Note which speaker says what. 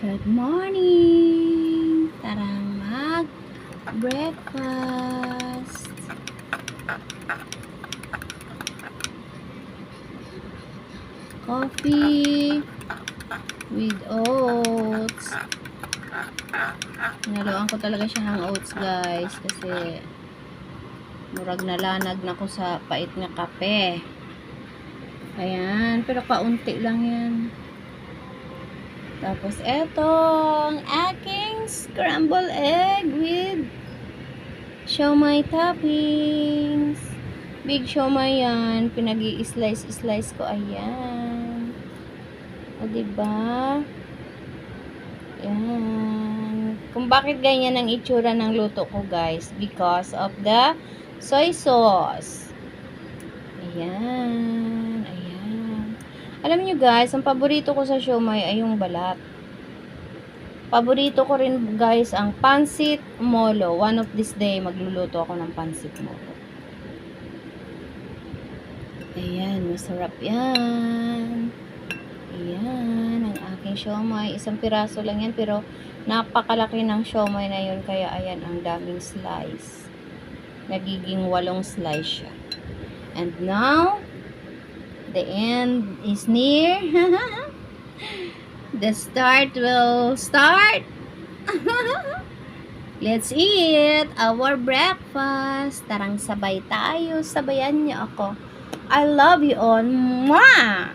Speaker 1: Good morning! Tarang mag-breakfast. Coffee with oats. Naluan ko talaga siya ng oats, guys, kasi murag nalanag na ko sa pait nga kape. Ayan, pero kaunti lang yan. Tapos, etong aking scrambled egg with siomai toppings. Big siomai yan. Pinag-i-slice ko. Ayan. O, diba? Ayan. Kung bakit ganyan ang itsura ng luto ko, guys. Because of the soy sauce. Ayan. Alam niyo guys, ang paborito ko sa siomai ay yung balat. Paborito ko rin guys ang pansit molo. One of this day, magluluto ako ng pansit molo. Ayan, masarap yan. Ayan, ang aking siomai. Isang piraso lang yan, pero napakalaki ng siomai na yun. Kaya ayan, ang daming slice. Nagiging 8 slice siya. And now, the end is near. The start will start. Let's eat our breakfast. Tarang sabay tayo. Sabayan niyo ako. I love you all. Mwah!